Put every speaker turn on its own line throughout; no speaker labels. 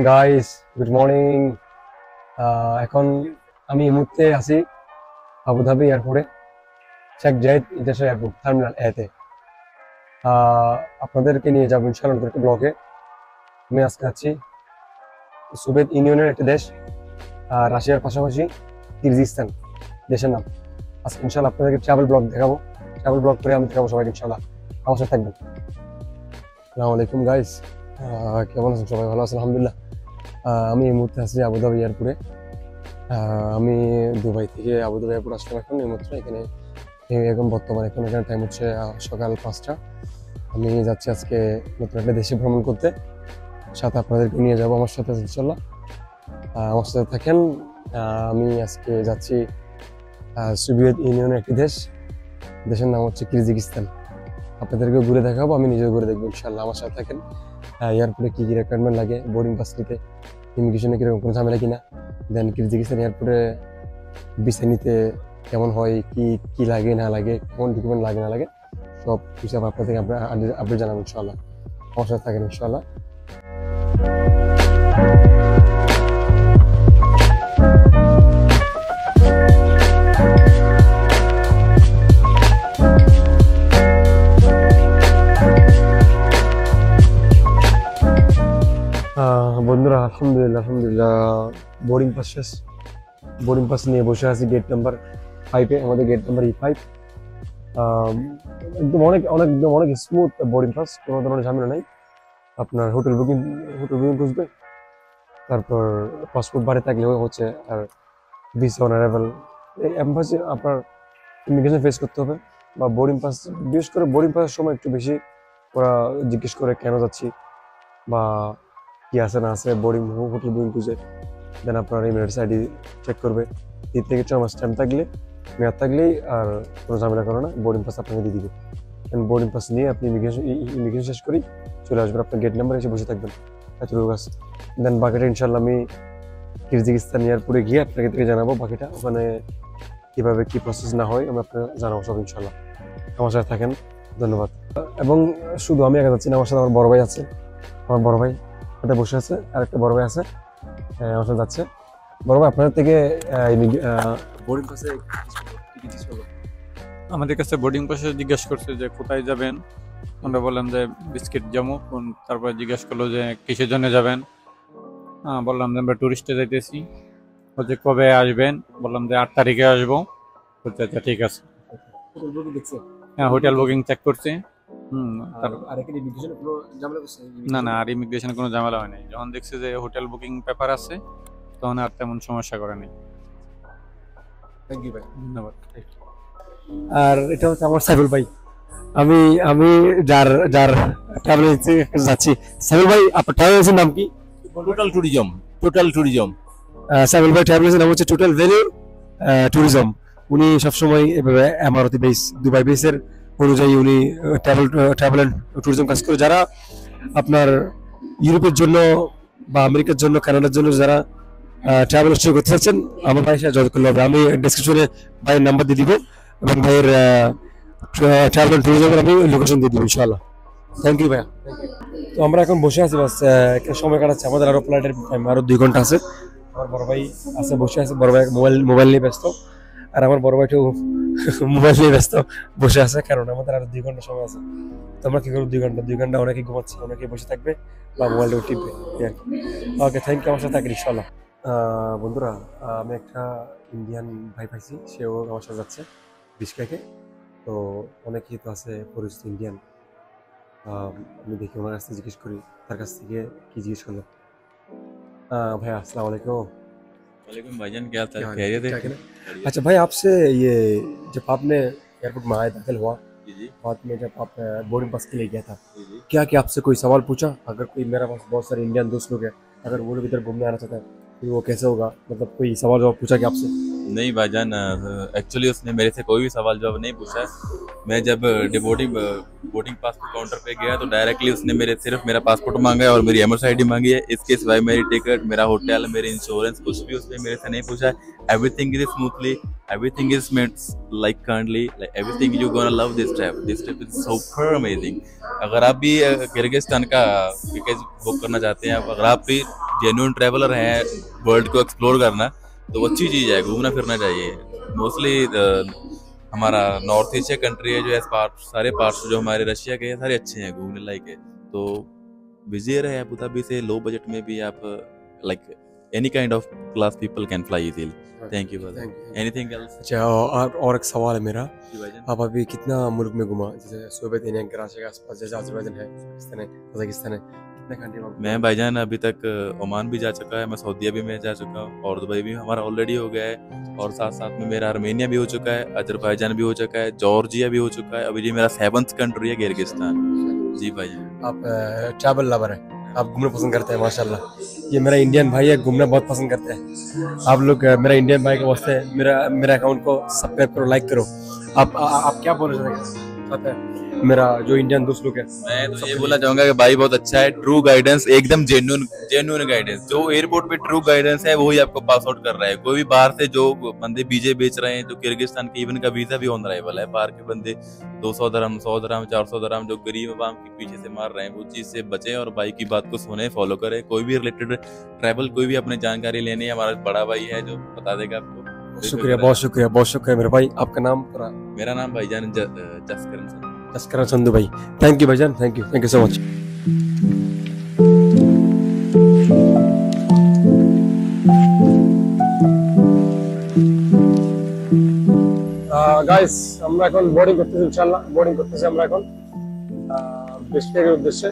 Guys, good morning. এখন আমি এই মুহূর্তে আছি আবুধাবি এয়ারপোর্টে, শেখ জায়েদ ইন্টারন্যাশনাল এয়ারপোর্ট টার্মিনাল এতে। আপনাদেরকে নিয়ে যাবো ইনশাআল্লাহ নতুন একটা ব্লগে। আমি আজকে আছি সোভিয়েত ইউনিয়নের একটা দেশ, রাশিয়ার পাশাপাশি কিরগিজস্তান দেশের নাম। আজকে ইনশাআল্লাহ আপনাদেরকে ট্রাভেল ব্লগ দেখাবো। ট্রাভেল ব্লগ করে আমি দেখাবো সবাইকে ইনশাআল্লাহ। আমার সাথে থাকবেন। আসসালামু আলাইকুম গাইস, কেমন আছেন সবাই? ভালো আছেন আলহামদুলিল্লাহ। আমি এই মুহূর্তে আছি আবুধাবি এয়ারপোর্টে। আমি দুবাই থেকে আবুধাবি এয়ারপোর্ট আসলাম এখন এই মুহূর্তে। এখন বর্তমানে এখানে টাইম হচ্ছে সকাল 5টা। আমি যাচ্ছি আজকে নতুন একটা দেশে ভ্রমণ করতে, সাথে আপনাদেরকে নিয়ে যাবো আমার সাথে ইনশাল্লাহ। আমার সাথে থাকেন। আমি আজকে যাচ্ছি সোভিয়েত ইউনিয়নের একটি দেশের নাম হচ্ছে কিরগিজস্তান। আপনাদেরকে ঘুরে দেখাবো, আমি নিজেও ঘুরে দেখবো ইনশাল্লাহ। আমার সাথে থাকেন। এয়ারপোর্টে কী কী রিকোয়ারমেন্ট লাগে, বোর্ডিং পাস নিতে, ইমিগ্রেশনে কীরকম কোনো ঝামেলা কিনা, দেন কিরগিজস্তান এয়ারপোর্টে ভিসা নিতে কেমন হয়, কি লাগে না লাগে, কোন ডকুমেন্ট লাগে না লাগে, সব কিছু আপনাদেরকে আপডেট জানাবো ইনশাল্লাহ। আমার সাথে থাকেন ইনশাল্লাহ। বন্ধুরা আলহামদুলিল্লাহ বোর্ডিং পাস শেষ। বোর্ডিং পাস নিয়ে বসে আছি গেট নাম্বার 5-এ। আমাদের গেট নাম্বার E5। একদম অনেক স্মুথ বোর্ডিং পাস, কোনো ধরনের ঝামেলা নাই। আপনার হোটেল বুকিং খুঁজবে, তারপর পাসপোর্ট বাড়ি থাকলে হচ্ছে, আর ভিসা অন অ্যারাইভাল এই এমবাসি আপনার ইমিগ্রেশন ফেস করতে হবে। বা বোর্ডিং পাস, বিশেষ করে বোর্ডিং পাসের সময় একটু বেশি ওরা জিজ্ঞেস করে কেন যাচ্ছি বা কি আছে না আছে, হোটেল বুকিং খুঁজে। দেন আপনার ইমিগ্রেটস আইডি চেক করবে। 3 থেকে 4 মাস টাইম থাকলে, মেয়াদ থাকলেই আর কোনো ঝামেলা করে না, বোর্ডিং পাস আপনাকে দিয়ে দিবে। বোর্ডিং পাস নিয়ে আপনি ইমিগ্রেশন শেষ করেই চলে আসবেন, আপনার গেট নাম্বার এসে বসে থাকবেন। এতটুকু কাজ। দেন বাকিটা ইনশাল্লাহ আমি কিরগিজস্তান এয়ারপোর্টে গিয়ে আপনাকে জানাবো বাকিটা, ওখানে কীভাবে কী প্রসেস না হয় আমি আপনাকে জানাবো সব ইনশাল্লাহ। আমার সাথে থাকেন, ধন্যবাদ। এবং শুধু আমি একা যাচ্ছি না, আমার সাথে আমার বড় ভাই আছে। আমার বড় ভাই ওটা বসে আছে, আর একটা বড় ভাই আছে আমার সাথে যাচ্ছে। বড় ভাই, আপনাদের থেকে বোর্ডিং পাসে
আমাদের কাছে বোর্ডিং পাসে জিজ্ঞাসা করছে যে কোথায় যাবেন। আমরা বললাম যে বিস্কিট যাবো। তারপর জিজ্ঞাসা করলো যে কিসের জন্য যাবেন। বললাম যে আমরা টুরিস্টে যাইতেছি। বলছে কবে আসবেন? বললাম যে 8 তারিখে আসবো। বলছে আচ্ছা ঠিক আছে। হ্যাঁ, হোটেল বুকিং চেক করছে। না, আর ইমিগ্রেশনে কোনো ঝামেলা হয় নাই। যখন দেখছে যে হোটেল বুকিং পেপার আছে, তখন আর তেমন সমস্যা করে নাই।
থ্যাংক ইউ ভাই,
ধন্যবাদ।
আর এটা হচ্ছে আমার সাইফুল ভাই। আমি আমি যার ট্রাভেল এজেন্সি যাচ্ছি। সাইফুল ভাই, আপনার ট্রাভেল এজেন্সির নাম কি?
Total tourism.
সাইফুল ভাই ট্রাভেল এজেন্সির নাম হচ্ছে টোটাল ভ্যালু ট্যুরিজম। উনি সবসময় এভাবে আমারতি বেস, দুবাই বেসের অনুযায়ী উনি ট্রাভেল অ্যান্ড ট্যুরিজম কাজ করে। যারা আপনার ইউরোপের জন্য বা আমেরিকার জন্য, কানাডার জন্য যারা ট্রাভেল শুরু করতে চাচ্ছেন, আমার ভাইয়ের সাথে যোগাযোগ করলে হবে। আমি ডেসক্রিপশনে ভাইয়ের নাম্বার দিয়ে দিব এবং ভাইয়ের ট্রাভেল অ্যান্ড ট্যুরিজমের আমি লোকেশন দিয়ে দিব ইনশাআল্লাহ। থ্যাংক ইউ ভাইয়া। তো আমরা এখন বসে আছি, বাস সময় কাটাচ্ছি। আমাদের আরো ফ্লাইটের টাইম আরো 2 ঘন্টা আছে। আমার বড় ভাই আছে, বসে আছে। বড় ভাই মোবাইল নিয়ে ব্যস্ত, আর আমার বড় ভাইটাও মোবাইল নিয়ে ব্যস্ত বসে আছে, কারণ আমাদের আরো 2 ঘন্টা সময় আছে। তো আমরা কি করবো? 2 ঘন্টা অনেকে ঘুমাচ্ছে, অনেকে বসে থাকবে বা মোবাইলটাও টিপবে। ওকে, থ্যাংক ইউ। আমার সাথে থাকবেন ইনশাআল্লাহ। বন্ধুরা, আমি একটা ইন্ডিয়ান ভাই পাইছি, সেও আমার সাথে যাচ্ছে বিশকেকে। তো অনেকেই তো আছে পরিচিত ইন্ডিয়ান। আমি দেখি ওনার কাছ থেকে জিজ্ঞেস করি, তার কাছ থেকে কি জিজ্ঞেস করলো। ভাইया अस्सलाम वालेकुम।
वालेकुम भाईजान, क्या खैरियत है?
अच्छा भाई, आपसे ये जब आपने एयरपोर्ट में आए, दाखिल हुआ,
जी
बाद में जब आप बोर्डिंग पास के लिए गया था,
जी।
क्या क्या आपसे कोई सवाल पूछा? अगर कोई, मेरा पास बहुत सारे इंडियन दोस्त लोग हैं, अगर वो लोग इधर घूमने आना चाहता है फिर वो कैसे होगा? मतलब कोई सवाल जवाब पूछा क्या आपसे?
नहीं भाईजान, एक्चुअली उसने मेरे से कोई भी सवाल जवाब नहीं पूछा। मैं जब बोर्डिंग पास काउंटर पे गया तो डायरेक्टली उसने सिर्फ मेरा पासपोर्ट मांगा है और मेरी एमएस आईडी मांगी है। इसके सिवाय मेरी टिकट, मेरा होटल, मेरे इंश्योरेंस, कुछ भी उसने मेरे से नहीं पूछा। Everything is smoothly, everything is made like kindly, like everything you gonna love this trip is super amazing. अगर आप भी किर्गिस्तान का पैकेज बुक करना चाहते हैं, अगर आप भी जेन्युइन ट्रैवलर हैं वर्ल्ड को एक्सप्लोर करना, तो वो अच्छी चीज़ है, घूमना फिरना चाहिए। मोस्टली हमारा नॉर्थ एशिया कंट्री है जो एस पार्ट, सारे पार्ट्स जो हमारे रशिया के हैं सारे अच्छे हैं, घूमने लायक है। तो विजियर है अबू धाबी से, लो बजट में भी आप like any kind of class people can fly easily. Thank you brother. Anything else?
अच्छा, और एक सवाल है मेरा, आप अभी कितना मुल्क में घुमा? जैसे सोवियत यूनियन, कराची के आसपास, जैसे अजरबैजान है, उज़्बेकिस्तान है, कजाकिस्तान है, कितने कंट्री में?
मैं भाईजान अभी तक ओमान भी जा चुका है, मैं सऊदी अरब में जा चुका हूँ, और दुबई भी हमारा ऑलरेडी हो गया है, और साथ साथ में मेरा आर्मेनिया भी हो चुका है, अजरबैजान भी हो चुका है, जॉर्जिया भी हो चुका है, अभी ये मेरा 7th कंट्री है किर्गिस्तान। जी भाईजान।
आप ट्रैवल लवर है, आप घूमना पसंद करते हैं माशाल्लाह। ये मेरा इंडियन भाई है, घूमना बहुत पसंद करते हैं। आप लोग मेरा इंडियन भाई के वास्ते मेरा अकाउंट को सब्सक्राइब करो, लाइक करो। आप क्या बोल रहे थे? मेरा जो इंडियन दोस्त लोग है,
मैं तो ये बोलना चाहूंगा कि भाई बहुत अच्छा है, ट्रू गाइडेंस, एकदम जेन्युइन गाइडेंस। जो एयरपोर्ट पे ट्रू गाइडेंस है वही आपको पास आउट कर रहा है। कोई भी बाहर से जो बंदे बीजे बेच रहे हैं, जो किर्गिस्तान के, इवन का वीजा भी ऑन अराइवल है, बाहर के बंदे 200 दरहम, 100 दरहम, 400 दरहम जो गरीब अवाम के पीछे से मार रहे हैं, वो चीज से बचें और भाई की बात को सुने, फॉलो करें। कोई भी रिलेटेड ट्रैवल, कोई भी अपनी जानकारी लेनी है, हमारा बड़ा भाई है जो बता देगा आपको।
शुक्रिया, बहुत शुक्रिया, बहुत शुक्रिया मेरे भाई। आपका नाम?
मेरा नाम भाईजान
जसकरण संधू भाई। थैंक यू भाईजान, thank you so much. Guys, আমরা এখন বোর্ডিং করতেছি, ইনশাআল্লাহ বোর্ডিং করতেছি আমরা এখন বিশকেকের উদ্দেশ্যে।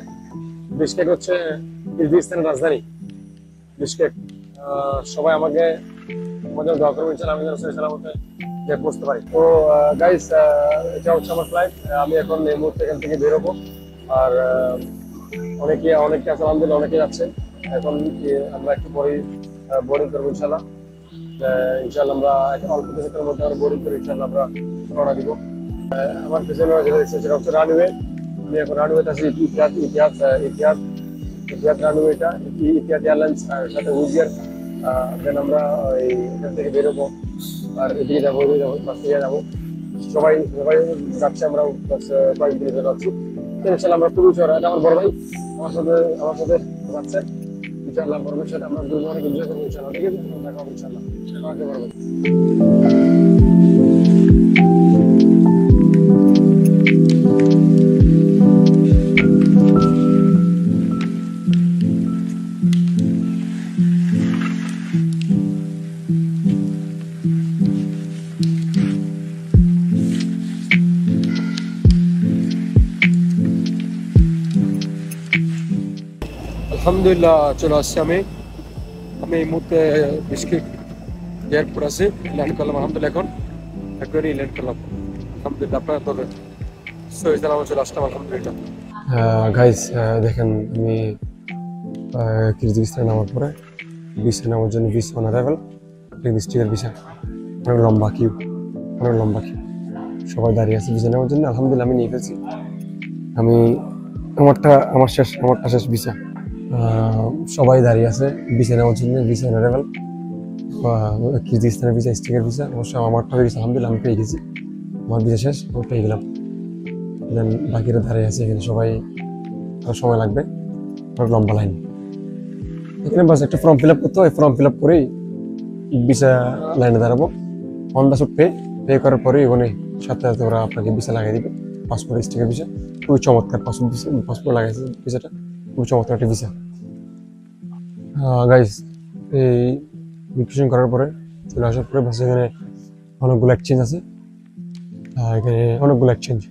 বিশকেক হচ্ছে কিরগিজস্তানের রাজধানী বিশকেক। সবাই আমাকে আমাদের দোয়া করবেন ইনশাআল্লাহ, আমি যেন সহি সালামতে যে পৌঁছতে পারি। তো গাইস, এটা হচ্ছে আমার ফ্লাইট। আমি এখন এই মুহূর্তে এখান থেকে বেরোবো। আর অনেকে আছে, আলহামদুলিল্লাহ অনেকে যাচ্ছে। এখন আমরা একটু পরেই বোর্ডিং করবো ইনশাআল্লাহ। ইনশাআল্লাহ আমরা অল্প কিছুক্ষণের মধ্যে আমরা বোর্ডিং করে ইনশাআল্লাহ আমরা রওনা দিব। আমার পিছনে যেটা দেখছেন সেটা হচ্ছে রানওয়ে। আমি এখন রানওয়েতে আছি, ইতিহাদ রানওয়ে, এটা ইতিহাদ এয়ারলাইন্স সাথে উইজিয়ার। দেন আমরা এখান থেকে বেরোবো আর এদিকে যাবো, বাস থেকে যাবো। সবাই যাচ্ছে, আমরা কয়েকদিনের জন্য যাচ্ছি। ইনশাআল্লাহ আমরা পুরো শহর, এটা আমার বড় ভাই আমার সাথে যাচ্ছে। ইনশাআল্লাহ বড় ভাইয়ের সাথে আমরা অনেক এনজয় করবো ইনশাআল্লাহ। ঠিক আছে, দেখা হবে ইনশাআল্লাহ। আমাকে বড় ভাই। আলহামদুলিল্লাহ চলে আসছি আমি এই মুহূর্তে বিশকেক এয়ারপোর্ট আছে, ল্যান্ড করলাম আলহামদুলিল্লাহ। এখন একবারই ল্যান্ড করলাম আলহামদুলিল্লাহ। আপনার তবে সহি সালামত চলে আসলাম আলহামদুলিল্লাহ। গাইস দেখেন, আমি কিরগিজস্তানে নামার পরে ভিসা নেওয়ার জন্য ভিসা অন অ্যারাইভাল, ডিস্ট্রিক্টের ভিসা, অনেক লম্বা কিউ। সবাই দাঁড়িয়ে আছে ভিসা নেওয়ার জন্য। আলহামদুলিল্লাহ আমি নিয়ে ফেলছি। আমারটা শেষ ভিসা। সবাই দাঁড়িয়ে আছে ভিসা নেওয়ার জন্য, ভিসা অন অ্যারাইভাল, কিরগিজস্তানের ভিসা, স্টিকের ভিসা। অবশ্য আমারটা হয়ে গেছে আলহামদুলিল্লাহ, আমি পেয়ে গেছি, আমার ভিসা শেষ, আমি পেয়ে গেলাম। দেন বাকিরা দাঁড়িয়ে আছে এখানে, সবাই সময় লাগবে, অনেক লম্বা লাইন। এখানে বাস একটা ফর্ম ফিল আপ করতে হয়, ফর্ম ফিল আপ করেই ভিসা লাইনে দাঁড়াবো। অন দ্য স্পট পে করার পরেই ওখানে সাথে ওরা আপনাকে ভিসা লাগিয়ে দিবে, পাসপোর্ট স্টিকের ভিসা। খুবই চমৎকার পাসপোর্ট লাগাইছে ভিসাটা, খুবই চমৎকার একটা ভিসা। গাইস, এই ইমিগ্রেশন করার পরে চলে আসার পরে বাসে এখানে অনেকগুলো এক্সচেঞ্জ আছে। এখানে অনেকগুলো এক্সচেঞ্জ,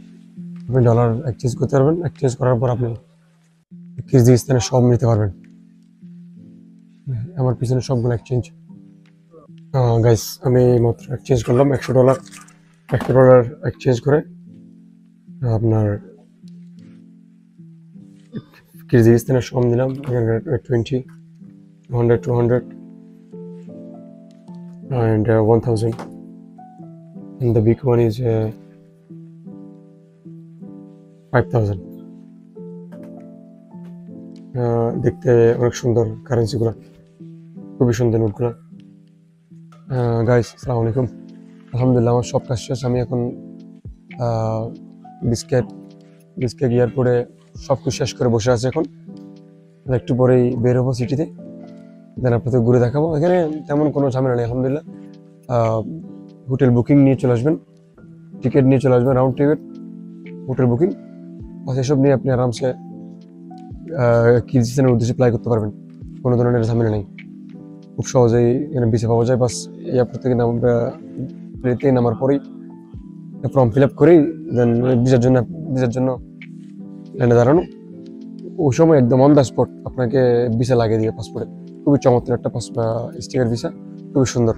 আপনি ডলার এক্সচেঞ্জ করতে পারবেন। এক্সচেঞ্জ করার পর আপনি কিরগিজস্তানে সব নিতে পারবেন। আমার পিছনে সবগুলো এক্সচেঞ্জ। গাইস, আমি মাত্র এক্সচেঞ্জ করলাম $100 এক্সচেঞ্জ করে আপনার কিরগিজস্তানের সব নিলাম। 20, 100, 200 and 1000, and the big one is 5000. দেখতে অনেক সুন্দর কারেন্সিগুলো, খুবই সুন্দর নোটগুলো। গাইস, আসসালামু আলাইকুম। আলহামদুলিল্লাহ আমার সব কাজ শেষ। আমি এখন বিশকেক এয়ারপোর্টে সব কিছু শেষ করে বসে আছি। এখন একটু পরেই বের হবো সিটিতে। দেন আপনাদের ঘুরে দেখাবো। এখানে তেমন কোনো ঝামেলা নেই আলহামদুলিল্লাহ। হোটেল বুকিং নিয়ে চলে আসবেন, টিকিট নিয়ে চলে আসবেন, রাউন্ড টিকিট, হোটেল বুকিং, বাস এসব নিয়ে আপনি আরামসে কিরগিজস্তানের উদ্দেশ্যে অ্যাপ্লাই করতে পারবেন। কোনো ধরনের ঝামেলা নেই, খুব সহজেই এখানে ভিসা পাওয়া যায়। বাস এয়ারপোর্ট থেকে প্লেতে নামার পরেই ফর্ম ফিল আপ করেই দেন ভিসার জন্য লাইনে দাঁড়ানো। ওই সময় একদম অন দ্য স্পট আপনাকে ভিসা লাগিয়ে দিয়ে পাসপোর্টে, খুবই চমৎকার একটা স্টিকার ভিসা, খুবই সুন্দর।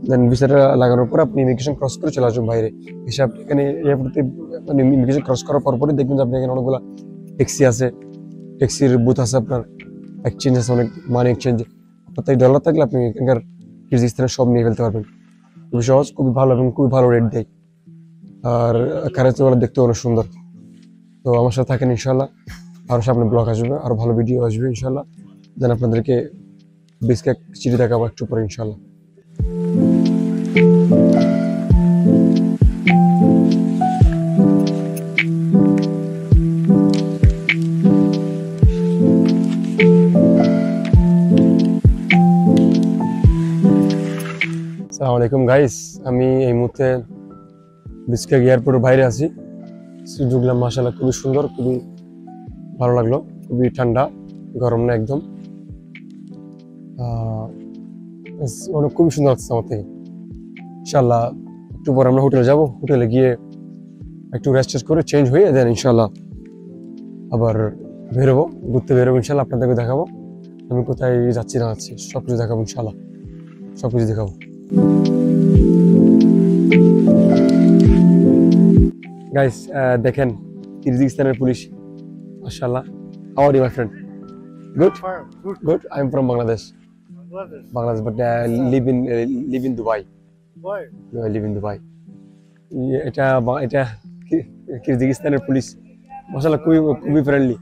দেন ভিসাটা লাগানোর পর আপনি ইমিগ্রেশন ক্রস করে চলে আসবেন বাইরে। ভিসা এখানে এয়ারপোর্টে মানে ইমিগ্রেশন ক্রস করার পরপরই দেখবেন যে আপনি এখানে অনেকগুলো ট্যাক্সি আছে, ট্যাক্সির বুথ আছে, আপনার এক্সচেঞ্জ আছে, অনেক মানি এক্সচেঞ্জ। আপনার তাই ডলার থাকলে আপনি এখানকার কিরগিজস্তানের সব নিয়ে ফেলতে পারবেন, খুবই সহজ, খুবই ভালো এবং খুবই ভালো রেট দেয়। আর কারেন্সিগুলো দেখতেও অনেক সুন্দর। তো আমার সাথে থাকেন ইনশাল্লাহ, আরও সামনে ব্লগ আসবে, আরও ভালো ভিডিও আসবে ইনশাল্লাহ। দেন আপনাদেরকে বিস্কেট চিঠি দেখাবো একটু পরে ইনশাল্লাহ। আসসালামু আলাইকুম গাইস, আমি এই মুহূর্তে বিস্কেট এয়ারপোর্টের বাইরে আছি। ঢুকলাম, মাশাআল্লাহ খুবই সুন্দর, খুবই ভালো লাগলো, খুবই ঠান্ডা, গরম না একদম। অনেক খুবই সুন্দর লাগছে আমার থেকে। ইনশাল্লাহ একটু পরে আমরা হোটেলে যাব, হোটেলে গিয়ে একটু রেস্ট করে চেঞ্জ হয়ে দেন ইনশাল্লাহ আবার বেরোবো, ঘুরতে বেরোবো ইনশাল্লাহ। আপনাদেরকে দেখাবো আমি কোথায় যাচ্ছি না যাচ্ছি, সব কিছু দেখাবো ইনশাল্লাহ, সব কিছু দেখাবো। গাইস দেখেন কিরগিজস্তানের পুলিশ, মাশাআল্লাহ। How are you my friend? Good good. I am from Bangladesh, but live in Dubai. Live in Dubai. এটা কিরগিজস্তানের পুলিশ, মাশাআল্লাহ খুবই খুবই ফ্রেন্ডলি।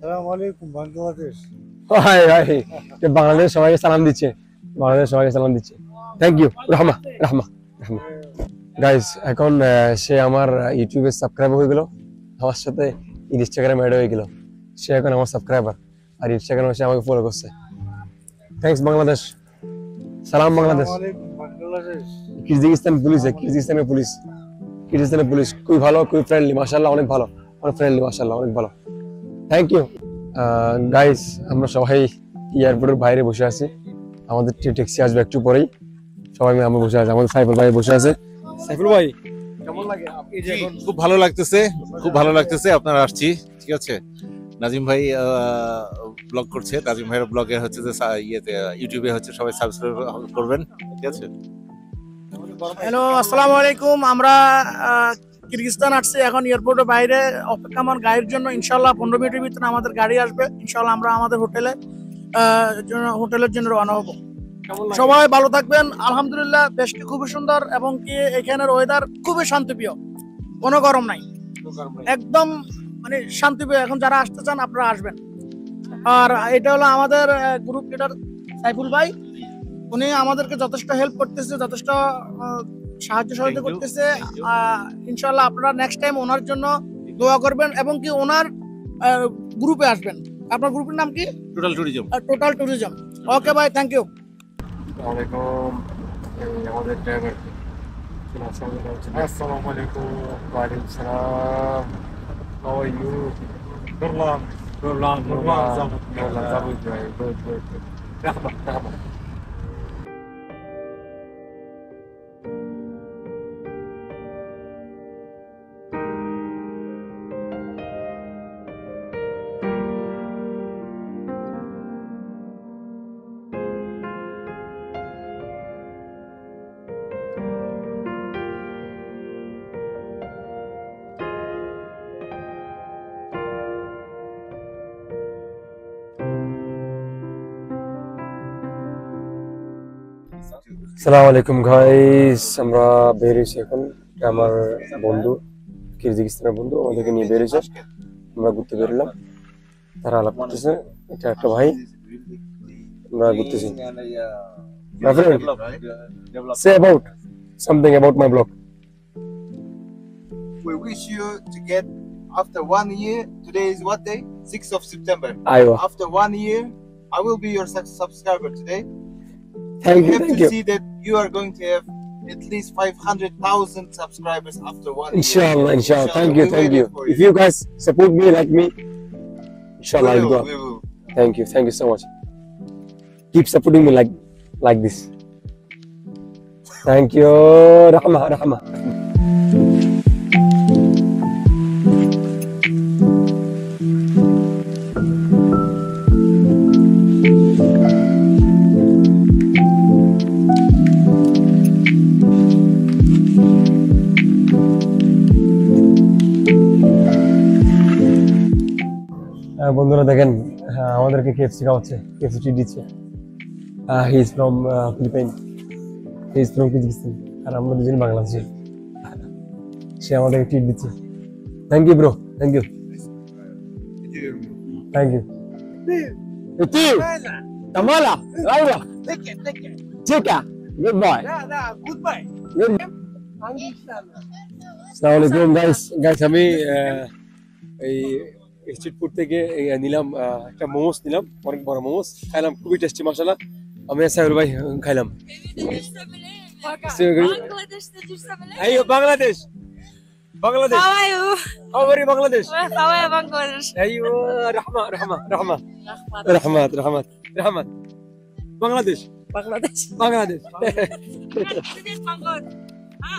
আসসালামু আলাইকুম বাংলাদেশ।
হাই হাই, বাংলাদেশ সবাইকে সালাম দিচ্ছে, বাংলাদেশ সবাইকে সালাম দিচ্ছে। Thank you. রহমা রহমা রহমা। গাইস এখন সে আমার ইউটিউবে সাবস্ক্রাইবার হয়ে গেল, আমার সাথে ইনস্টাগ্রামে অ্যাড হয়ে গেল। সে এখন আমার সাবস্ক্রাইবার, আর ইনস্টাগ্রামে সে আমাকে ফলো করছে। থ্যাঙ্কস বাংলাদেশ, সালাম বাংলাদেশ। কিরগিজস্তান পুলিশ, কিরগিজস্তানের পুলিশ, কিরগিজস্তানের পুলিশ খুবই ভালো, খুবই ফ্রেন্ডলি, মাশাআল্লাহ অনেক ভালো, অনেক ফ্রেন্ডলি, মাশাআল্লাহ অনেক ভালো। Thank you. গাইস আমরা সবাই এয়ারপোর্টের বাইরে বসে আছি, আমাদের ট্যাক্সি আসবে একটু পরেই। সবাই আমরা বসে আছি, আমাদের সাইফুল ভাই বসে আছে। সাইফুল ভাই কেমন লাগে?
খুব ভালো লাগতেছে, খুব ভালো লাগতেছে আপনারা আসছি, ঠিক আছে। নাজিম ভাই ব্লগ করছে, নাজিম ভাইয়ের ব্লগে হচ্ছে যে ইয়েতে ইউটিউবে হচ্ছে সবাই সাবস্ক্রাইব করবেন, ঠিক আছে।
হ্যালো আসসালামু আলাইকুম। আমরা কিরগিজস্তান আসছি, এখন এয়ারপোর্টের বাইরে অপেক্ষামান গাড়ির জন্য। ইনশাল্লাহ 15 মিনিটের ভিতরে আমাদের গাড়ি আসবে, ইনশাল্লাহ আমরা আমাদের হোটেলের জন্য রওনা হবো। সবাই ভালো থাকবেন। আলহামদুলিল্লাহ দেশটি খুবই সুন্দর এবং কি এখানের ওয়েদার খুবই শান্তিপ্রিয়, কোনো গরম নাই, একদম মানে শান্তিপ্রিয়। এখন যারা আসতে চান আপনারা আসবেন। আর এটা হলো আমাদের গ্রুপ লিডার সাইফুল ভাই, উনি আমাদেরকে যথেষ্ট হেল্প করতেছে, যথেষ্ট সাহায্য সহযোগিতা করতেছে। ইনশাল্লাহ আপনারা নেক্সট টাইম ওনার জন্য দোয়া করবেন এবং কি ওনার গ্রুপে আসবেন। আপনার গ্রুপের নাম কি?
Total tourism.
Total tourism. Okay ভাই, থ্যাংক ইউ।
আসসালামাইকুম, আমাদের ড্রাইভার। আসসালামু আলাইকুম। ওয়ালাইকুম সালাম। How are you? Normal normal normal জাবুত ভাই, গুড গুড গুড। রাহমা রাহমা। আসসালামু আলাইকুম গাইস, আমরা বেরিয়েছি এখন। আমার বন্ধু, কিরগিজস্তানের বন্ধু, আমাদেরকে নিয়ে বেরিয়েছে, আমরা ঘুরতে বেরোলাম। তারা আলাপ করতেছে, এটা একটা ভাই, আমরা ঘুরতেছি। My friend, say about something about my blog.
We wish you to get after 1 year. Today is what day? 6th of September.
Aywa.
After 1 year, I will be your subscriber today.
Thank
You
you,
have
thank
to
you.
see that you are going to have at least 500,000 subscribers after 1 year.
Inshallah, inshallah. Thank you,
We're
thank you.
waiting for
If you guys support me like me, inshallah I'll go up.
We will.
Thank you so much. Keep supporting me like this. Thank you, Rahma. বন্ধুরা দেখেন আমাদেরকে KFC খাওয়াচ্ছে, KFC treat দিচ্ছে। He is from Philippines, he is from Kyrgyzstan, আর আমরা দুজন বাংলাদেশি। সে আমাদেরকে ট্রিট দিচ্ছে। Thank you bro, thank you. Kamala, Laura,
take it.
Chica, good boy.
Goodbye.
Good. আসসালামু আলাইকুম গাইস আমি এই স্ট্রিট ফুড থেকে নিলাম একটা মোমোস নিলাম, অনেক বড় মোমোস খাইলাম, খুবই টেস্টি মাশাআল্লাহ। আমি সাইর ভাই খাইলাম।
Bangladeş'te dursam öyle.
আইয়ো Bangladesh.
How are you?
How are you Bangladesh?
How are you Bangladesh?
আইয়ো রহমা বাংলাদেশ।
Bangladesh.
Bangladesh.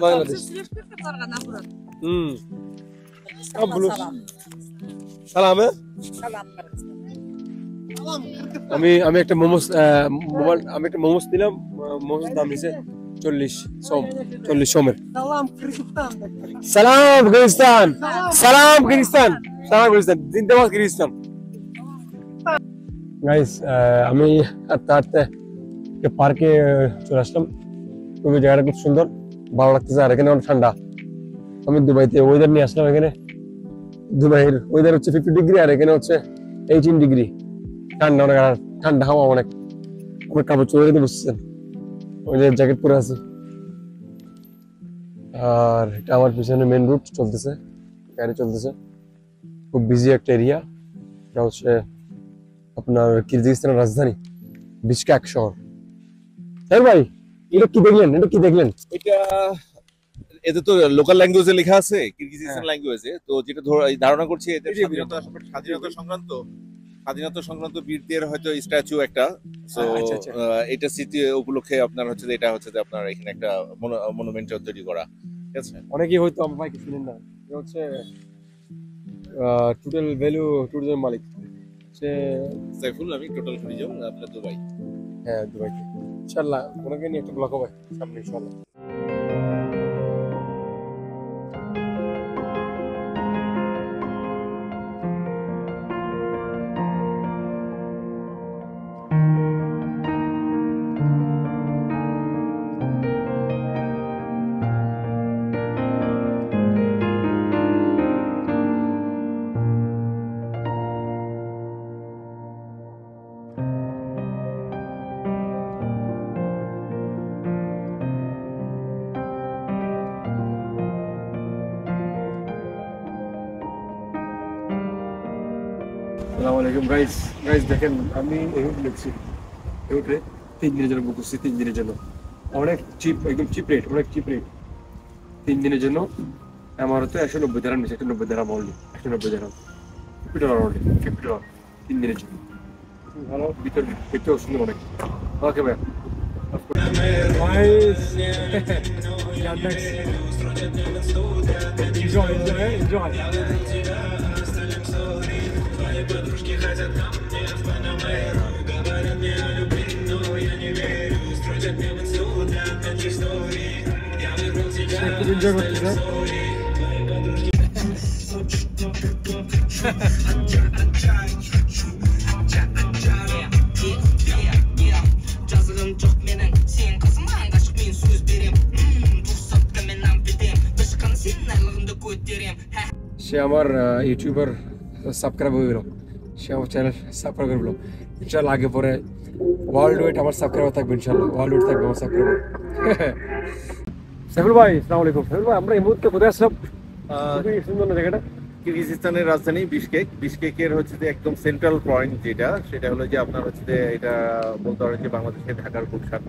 Bangladesh. সালাম। আমি একটা মোমোস নিলাম, মোমোস দাম নিছে 40 সোমের। সালাম কিরগিজস্তান জিন্দাবাদ কিরগিজস্তান। গাইস আমি হাঁটতে পার্কে চলে আসলাম, খুবই জায়গাটা খুব সুন্দর, ভালো লাগতেছে, আর এখানে অনেক ঠান্ডা। আমি দুবাইতে ওয়েদার নিয়ে আসলাম, এখানে দুবাইয়ের ওয়েদার হচ্ছে 50 ডিগ্রি, আর এখানে হচ্ছে 18 ডিগ্রি, ঠান্ডা অনেক, আর ঠান্ডা হাওয়া অনেক। আমার কাপড় চোপড় রেখে বসছেন, ওই যে জ্যাকেট পরে আছি। আর এটা আমার পিছনে মেন রুট চলতেছে, গাড়ি চলতেছে, খুব বিজি একটা এরিয়া। এটা হচ্ছে আপনার কিরগিজস্তানের রাজধানী বিশকেক শহর। হ্যাঁ ভাই, এটা কি দেখলেন?
এটা এতে তো লোকাল ল্যাঙ্গুয়েজে লেখা আছে, কিরগিজস্তান ল্যাঙ্গুয়েজে। তো যেটা ধারণা করছি এটা স্বাধীনতা সংক্রান্ত বীরদের হয়তো স্ট্যাচু একটা। তো এটা স্মৃতি উপলক্ষে আপনার হচ্ছে যে এটা হচ্ছে যে আপনার এখানে একটা মনুমেন্ট তৈরি করা, ঠিক আছে।
অনেকেই হয়তো আমার ভাইকে শুনেন না, এটা হচ্ছে টোটাল ভ্যালু ট্যুরিজম মালিক সে
সাইফুল, আমি টোটাল ট্যুরিজম আপনার দুবাই।
হ্যাঁ দুবাইতে। ইনশাআল্লাহ ওনাকে নিয়ে একটা ব্লগ হবে সামনে ইনশাআল্লাহ। আসসালামু আলাইকুম গাইস দেখেন আমি এই হোটেলে লিখছি, এই হোটেলে 3 দিনের জন্য বুক করছি, 3 দিনের জন্য অনেক চিপ, একদম চিপ রেট, 3 দিনের জন্য আমার তো 190 দিরহাম নিচে, 190 দিরহাম অনলি, 190 দিরহাম, $50 অনলি, $50 3 দিনের জন্য। ভালো ভিতর দেখতেও সুন্দর অনেক। ওকে ভাই
Подружки хотят ко мне в Панамеру, говорят мне о любви, но я не верю. Строчат мне в инсту для наших историй. Я выбрал тебя, истории. Твои подружки. жазығым жоқ менің сен қасыма ғашық мен сөз берем рұқсатқа мен ант етем тышқан сен айлығымды көтерем
সে আমার ইউটিউবার সাবস্ক্রাইব হয়ে গেল, সে আমার চ্যানেল সাবস্ক্রাইব করে গেল। ইনশাআল্লাহ আগে পরে ওয়ার্ল্ড ওয়েট আমার সাবস্ক্রাইবার থাকবে, ইনশাআল্লাহ ওয়ার্ল্ড ওয়েট থাকবে আমার সাবস্ক্রাইবার। সাইফুল ভাই আসসালামু আলাইকুম। সাইফুল ভাই আমরা এই মুহূর্তে কোথায় আসলাম? খুবই সুন্দর না জায়গাটা,
কিরগিজস্তানের রাজধানী বিশকেকের হচ্ছে যে একদম সেন্ট্রাল পয়েন্ট সেটা হলো যে আপনার হচ্ছে যে এটা বলতে পারেন যে বাংলাদেশের ঢাকার গুলশান।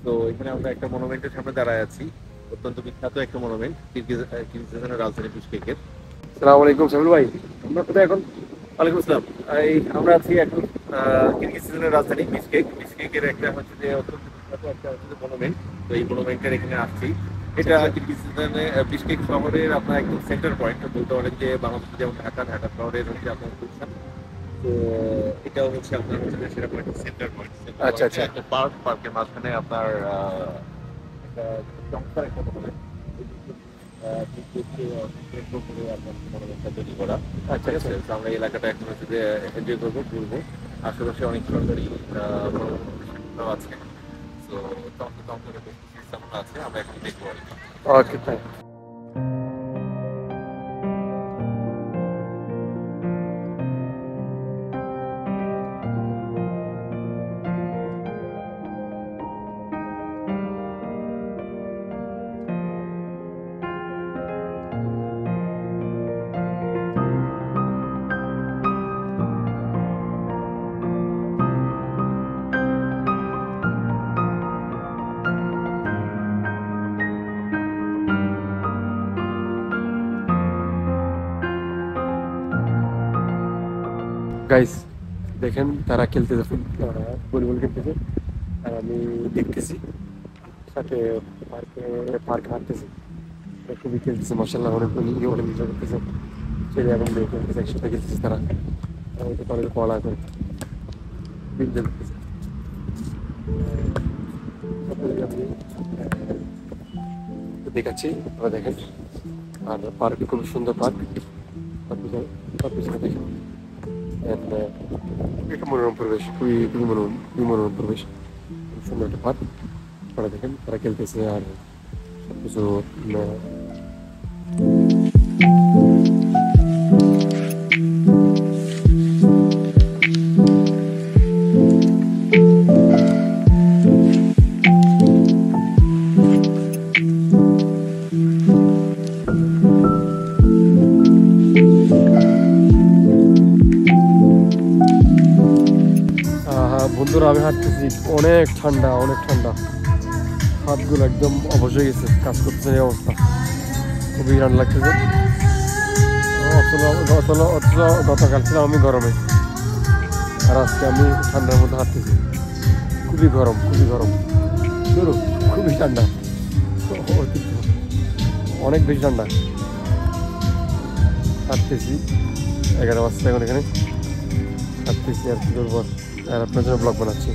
তো এখানে আমরা একটা মনুমেন্টের সামনে দাঁড়ায় আছি, অত্যন্ত বিখ্যাত একটা মনুমেন্ট কিরগিজস্তানের রাজধানী বিশকেকের।
আসসালামু আলাইকুম সামিল ভাই, আমরা কোথায় এখন?
ওয়ালাইকুম আসসালাম। আমরা আছি এখন কিরগিজস্তানের রাজধানী বিশকেকের একটা হচ্ছে যে অত্যন্ত বিখ্যাত একটা হচ্ছে যে মনুমেন্ট। তো এই মনুমেন্টের এখানে আসছি। এটা কিরগিজস্তানে বিশকেক শহরের আপনার একদম সেন্টার পয়েন্ট, বলতে পারেন যে বাংলাদেশ যেমন ঢাকা শহরের হচ্ছে আপনার গুলশান। তো এটাও হচ্ছে আপনার হচ্ছে সেরকম একটা সেন্টার পয়েন্ট।
আচ্ছা আচ্ছা।
একটা পার্কের মাঝখানে আপনার একটা চমৎকার একটা মনুমেন্ট তৈরি করা।
আচ্ছা আচ্ছা।
আমরা এই এলাকাটা এখন হচ্ছে যে এনজয় করবো, ঘুরবো। আশেপাশে অনেক সরকারি আছে, তো আছে, আমরা এখন দেখবো আর কি।
Okay thank you. গাইস দেখেন তারা খেলতেছে, ভলিবল খেলতেছে আর আমি দেখতেছি, সাথে পার্কে হাঁটতেছি। খুবই খেলতেছে মাসাল্লাহ, অনেক এনজয় করতেছে। ছেলে এবং মেয়ে খেলতেছে, একসাথে খেলতেছে তারা, কলেজে পড়া করে এনজয় করতেছে। আমি দেখাচ্ছি, আপনারা দেখেন। আর পার্ক খুব সুন্দর পার্ক, পিছনে দেখেন একটা মনোরম পরিবেশ, খুবই মনোরম পরিবেশ, খুব সুন্দর একটা পার্ক। আপনারা দেখেন তারা খেলতেছে আর সবকিছু। বন্ধুরা আমি হাঁটতেছি, অনেক ঠান্ডা, হাতগুলো একদম অবশ হয়ে গেছে, কাজ করতেছে এই অবস্থা, খুবই ঠান্ডা লাগতেছে। গতকাল ছিলাম আমি গরমে, আর আজকে আমি ঠান্ডার মধ্যে হাঁটতেছি, খুবই গরম, খুবই ঠান্ডা, অনেক বেশি ঠান্ডা। হাঁটতেছি 11 বাজছে এখন, এখানে হাঁটতেছি আর কি করবো, আর আপনার জন্য ব্লগ বানাচ্ছি।